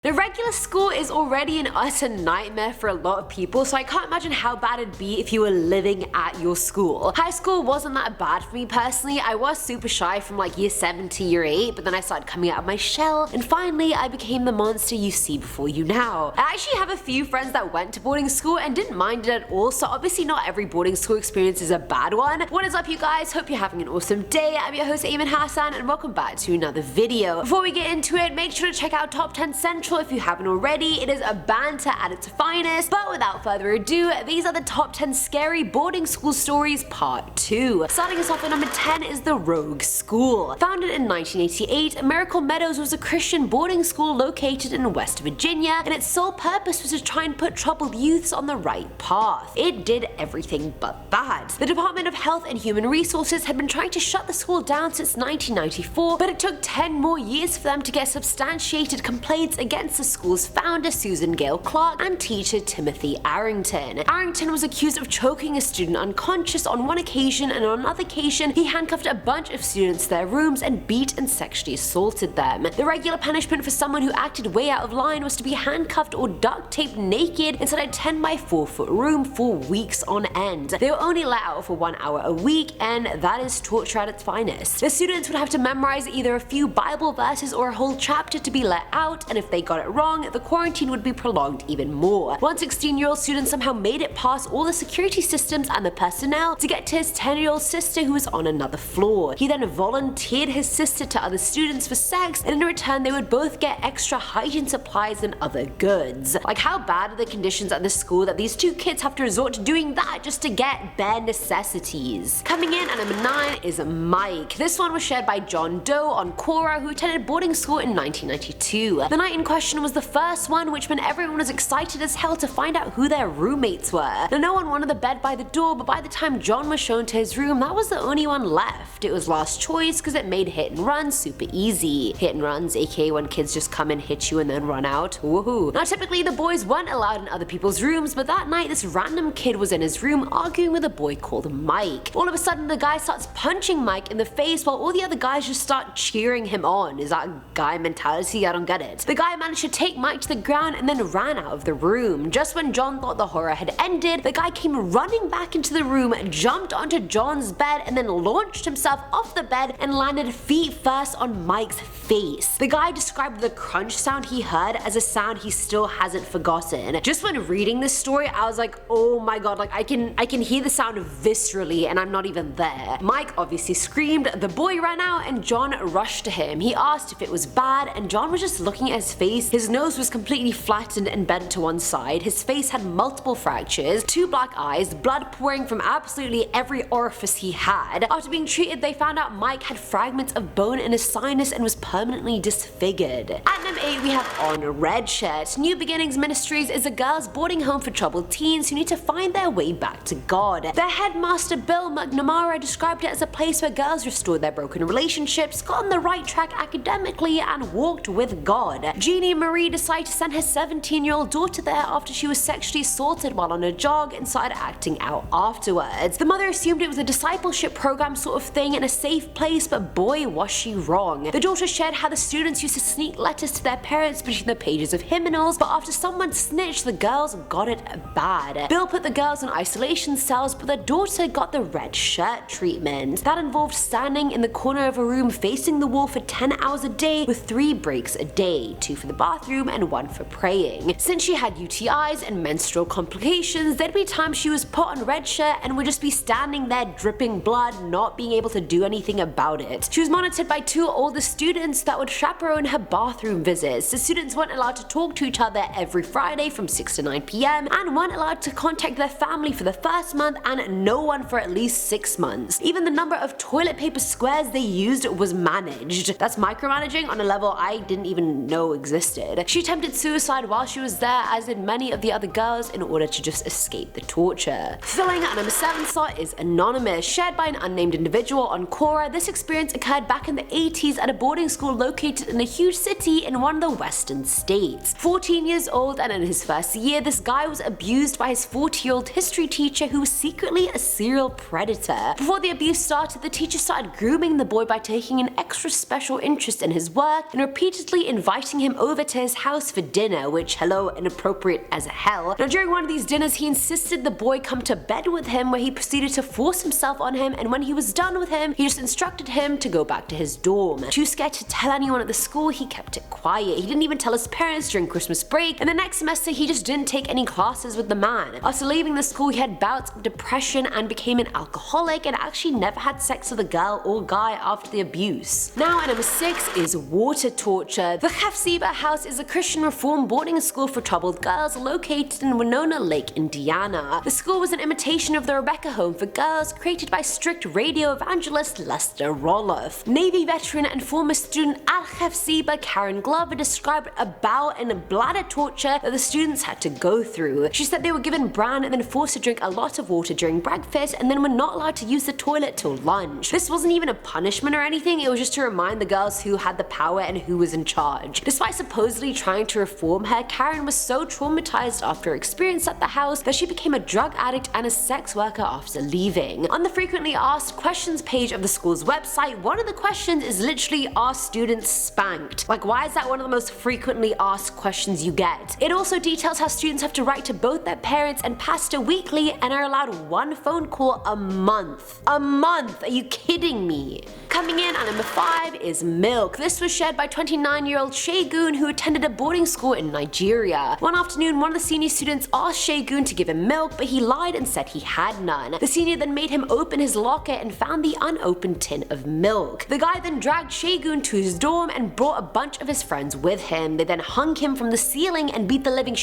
The regular school is already an utter nightmare for a lot of people, so I can't imagine how bad it'd be if you were living at your school. High school wasn't that bad for me personally. I was super shy from like year 7 to year 8, but then I started coming out of my shell, and finally I became the monster you see before you now. I actually have a few friends that went to boarding school and didn't mind it at all, so obviously not every boarding school experience is a bad one. What is up, you guys? Hope you're having an awesome day. I'm your host Eamon Hassan, and welcome back to another video. Before we get into it, make sure to check out Top 10 Central if you haven't already. It is a banter at its finest, but without further ado, these are the top 10 scary boarding school stories part 2. Starting us off at number 10 is the Rogue School. Founded in 1988, Miracle Meadows was a Christian boarding school located in West Virginia, and its sole purpose was to try and put troubled youths on the right path. It did everything but that. The Department of Health and Human Resources had been trying to shut the school down since 1994, but it took 10 more years for them to get substantiated complaints against the school's founder Susan Gale Clark and teacher Timothy Arrington. Arrington was accused of choking a student unconscious on one occasion, and on another occasion he handcuffed a bunch of students to their rooms and beat and sexually assaulted them. The regular punishment for someone who acted way out of line was to be handcuffed or duct taped naked inside a 10 by 4 foot room for weeks on end. They were only let out for 1 hour a week, and that is torture at its finest. The students would have to memorize either a few Bible verses or a whole chapter to be let out, and if they got it wrong, the quarantine would be prolonged even more. One 16-year-old student somehow made it past all the security systems and the personnel to get to his 10-year-old sister who was on another floor. He then volunteered his sister to other students for sex, and in return they would both get extra hygiene supplies and other goods. Like, how bad are the conditions at this school that these two kids have to resort to doing that just to get bare necessities? Coming in at number 9 is Mike. This one was shared by John Doe on Quora, who attended boarding school in 1992. The night in question was the first one, which meant everyone was excited as hell to find out who their roommates were. Now, no one wanted the bed by the door, but by the time John was shown to his room, that was the only one left. It was last choice because it made hit and run super easy. Hit and runs, aka when kids just come and hit you and then run out. Woohoo. Now, typically the boys weren't allowed in other people's rooms, but that night this random kid was in his room arguing with a boy called Mike. All of a sudden the guy starts punching Mike in the face while all the other guys just start cheering him on. Is that guy mentality? I don't get it. The guy managed to take Mike to the ground and then ran out of the room. Just when John thought the horror had ended, the guy came running back into the room, jumped onto John's bed, and then launched himself off the bed and landed feet first on Mike's face. The guy described the crunch sound he heard as a sound he still hasn't forgotten. Just when reading this story, I was like, oh my god, like I can hear the sound viscerally and I'm not even there. Mike obviously screamed, the boy ran out, and John rushed to him. He asked if it was bad, and John was just looking at his face. His nose was completely flattened and bent to one side. His face had multiple fractures, 2 black eyes, blood pouring from absolutely every orifice he had. After being treated, they found out Mike had fragments of bone in his sinus and was permanently disfigured. At number 8 we have On REDSHIRT. New Beginnings Ministries is a girls' boarding home for troubled teens who need to find their way back to God. Their headmaster Bill McNamara described it as a place where girls restored their broken relationships, got on the right track academically, and walked with God. Jeannie Marie decided to send her 17-year-old daughter there after she was sexually assaulted while on a jog and started acting out afterwards. The mother assumed it was a discipleship program sort of thing and a safe place, but boy was she wrong. The daughter shared how the students used to sneak letters to their parents between the pages of hymnals, but after someone snitched, the girls got it bad. Bill put the girls in isolation cells, but the daughter got the red shirt treatment. That involved standing in the corner of a room facing the wall for 10 hours a day with 3 breaks a day, 2 for the bathroom and 1 for praying. Since she had UTIs and menstrual complications, there'd be times she was put on red shirt and would just be standing there dripping blood, not being able to do anything about it. She was monitored by 2 older students that would chaperone her bathroom visits. The students weren't allowed to talk to each other every Friday from 6 to 9 p.m. and weren't allowed to contact their family for the first month and no one for at least 6 months. Even the number of toilet paper squares they used was managed. That's micromanaging on a level I didn't even know existed. She attempted suicide while she was there, as did many of the other girls, in order to just escape the torture. Filling at number 7 slot is Anonymous, shared by an unnamed individual on Quora. This experience occurred back in the 80s at a boarding school located in a huge city in one of the western states. 14 years old and in his first year, this guy was abused by his 40-year-old history teacher who was secretly a serial predator. Before the abuse started, the teacher started grooming the boy by taking an extra special interest in his work and repeatedly inviting him over over to his house for dinner, which, hello, inappropriate as hell. Now during one of these dinners, he insisted the boy come to bed with him, where he proceeded to force himself on him, and when he was done with him, he just instructed him to go back to his dorm. Too scared to tell anyone at the school, he kept it quiet. He didn't even tell his parents during Christmas break, and the next semester he just didn't take any classes with the man. After leaving the school, he had bouts of depression and became an alcoholic, and actually never had sex with a girl or guy after the abuse. Now at number 6 is water torture. The Hafsiba House is a Christian reform boarding school for troubled girls located in Winona Lake, Indiana. The school was an imitation of the Rebecca Home for Girls created by strict radio evangelist Lester Roloff. Navy veteran and former student at Hafsiba Karen Glover described a bowel and bladder torture that the students had to go through. She said they were given bran and then forced to drink a lot of water during breakfast, and then were not allowed to use the toilet till lunch. This wasn't even a punishment or anything, it was just to remind the girls who had the power and who was in charge. Despite supposedly trying to reform her, Karen was so traumatized after her experience at the house that she became a drug addict and a sex worker after leaving. On the frequently asked questions page of the school's website, one of the questions is literally, are students spanked? Like, why is that one of the most frequently asked questions you get? It also details how students have to write to both their parents and pastor weekly and are allowed one phone call a month. A month? Are you kidding me? Coming in at number 5 is milk. This was shared by 29-year-old Shegun, who attended a boarding school in Nigeria. One afternoon, one of the senior students asked Shegun to give him milk, but he lied and said he had none. The senior then made him open his locker and found the unopened tin of milk. The guy then dragged Shegun to his dorm and brought a bunch of his friends with him. They then hung him from the ceiling and beat the living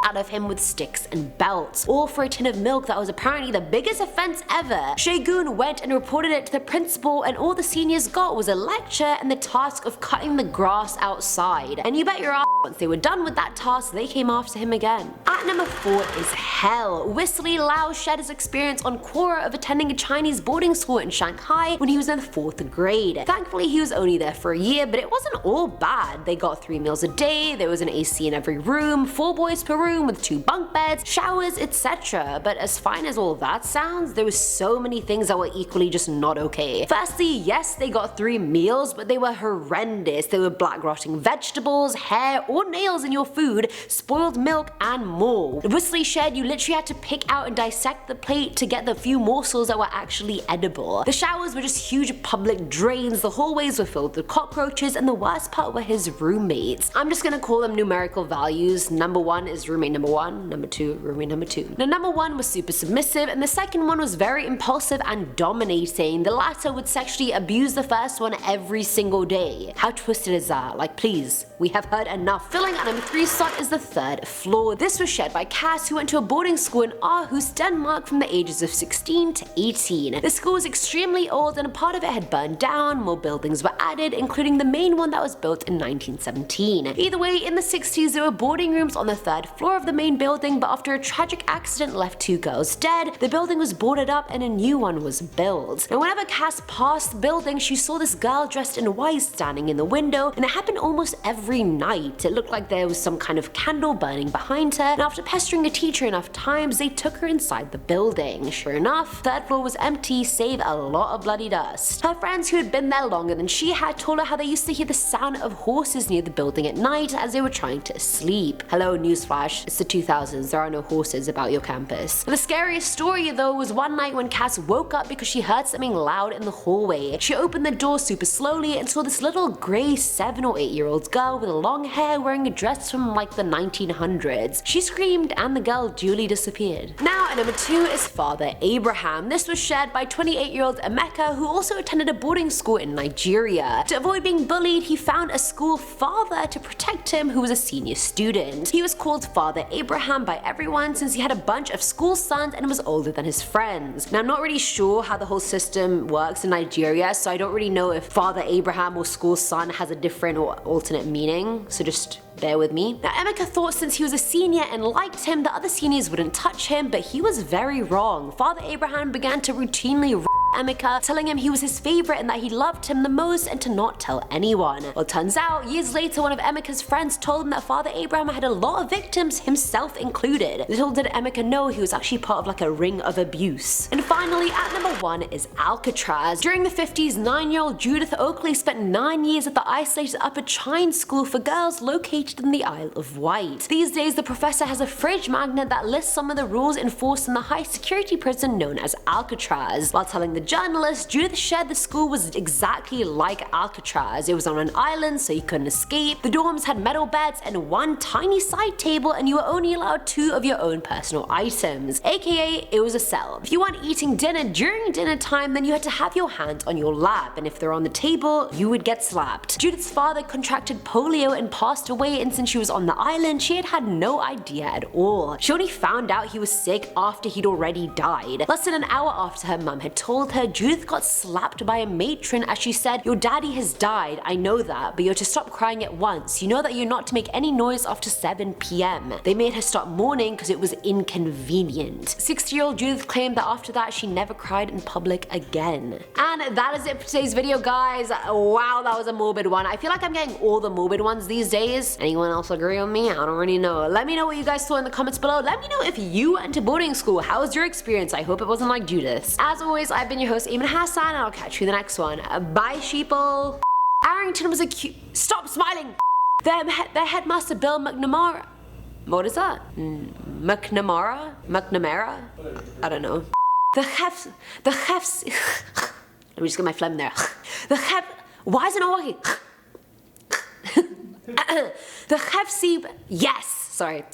out of him with sticks and belts, all for a tin of milk that was apparently the biggest offense ever. Shegun went and reported it to the principal, and all the seniors got was a lecture and the task of cutting the grass outside. And you bet your ass, once they were done with that task, they came after him again. At number 4 is hell. Wesley Lau shared his experience on Quora of attending a Chinese boarding school in Shanghai when he was in the 4th grade. Thankfully, he was only there for a year, but it wasn't all bad. They got 3 meals a day, there was an AC in every room, 4 boys per room with 2 bunk beds, showers, etc. But as fine as all that sounds, there were so many things that were equally just not okay. Firstly, yes, they got 3 meals, but they were horrendous. There were black rotting vegetables, hair or nails in your food, spoiled milk, and more. Wesley shared you literally had to pick out and dissect the plate to get the few morsels that were actually edible. The showers were just huge public drains, the hallways were filled with cockroaches, and the worst part were his roommates. I'm just gonna call them numerical values. Number 1 is roommate number 1, number 2, roommate number 2. Now number 1 was super submissive, and the second one was very impulsive and dominating. The latter would sexually abuse the first one every single day. How twisted is that? Like, please, we have heard enough. Filling at number 3 slot is the 3rd floor. This was shared by Cass, who went to a boarding school in Aarhus, Denmark from the ages of 16 to 18. The school was extremely old and a part of it had burned down, more buildings were added, including the main one that was built in 1917. Either way, in the 60s there were boarding rooms on the 3rd floor of the main building, but after a tragic accident left 2 girls dead, the building was boarded up and a new one was built. And whenever Cass passed the building, she saw this girl dressed in white standing in the window, and it happened almost every night. It looked like there was some kind of candle burning behind her, and after pestering a teacher enough times, they took her inside the building. Sure enough, 3rd floor was empty, save a lot of bloody dust. Her friends who had been there longer than she had told her how they used to hear the sound of horses near the building at night as they were trying to sleep. Hello, newsflash, it's the 2000s, there are no horses about your campus. The scariest story though was one night when Cass woke up because she heard something loud in the hallway. She opened the door super slowly and saw this little grey 7 or 8 year old girl with long hair wearing a dress from like the 1900s. She screamed and the girl duly disappeared. Now at number 2 is Father Abraham. This was shared by 28-year-old Emeka, who also attended a boarding school in Nigeria. To avoid being bullied, he found a school father to protect him who was a senior student. He was called Father Abraham by everyone since he had a bunch of school sons and was older than his friends. Now I'm not really sure how the whole system works in Nigeria, so I don't really know if Father Abraham or school son has a different or alternate meaning, so just bear with me. Now Emeka thought since he was a senior and liked him, the other seniors wouldn't touch him, but he was very wrong. Father Abraham began to routinely Emeka, telling him he was his favorite and that he loved him the most and to not tell anyone. Well, turns out, years later, one of Emeka's friends told him that Father Abraham had a lot of victims, himself included. Little did Emeka know he was actually part of like a ring of abuse. And finally, at number 1 is Alcatraz. During the 50s, 9-year-old Judith Oakley spent 9 years at the isolated Upper Chine School for Girls located in the Isle of Wight. These days, the professor has a fridge magnet that lists some of the rules enforced in the high security prison known as Alcatraz. While telling the journalist, Judith shared the school was exactly like Alcatraz. It was on an island, so you couldn't escape. The dorms had metal beds and one tiny side table, and you were only allowed 2 of your own personal items, aka it was a cell. If you weren't eating dinner during dinner time, then you had to have your hand on your lap, and if they're on the table, you would get slapped. Judith's father contracted polio and passed away, and since she was on the island, she had had no idea at all. She only found out he was sick after he'd already died. Less than an hour after her mum had told her, Judith got slapped by a matron as she said, "Your daddy has died, I know that, but you're to stop crying at once. You know that you're not to make any noise after 7 p.m. They made her stop mourning because it was inconvenient. 60-year-old Judith claimed that after that she never cried in public again. And that is it for today's video, guys. Wow, that was a morbid one. I feel like I'm getting all the morbid ones these days. Anyone else agree with me? I don't really know. Let me know what you guys thought in the comments below. Let me know if you went to boarding school. How was your experience? I hope it wasn't like Judith's. As always, I've been your host, Eamon Hassan, and I'll catch you in the next one. Bye, sheeple. Arrington was a cute— Stop smiling! The headmaster, Bill McNamara. What is that? McNamara? I don't know. Let me just get my phlegm there. Why is it not working? The Hefsi— Yes! Sorry.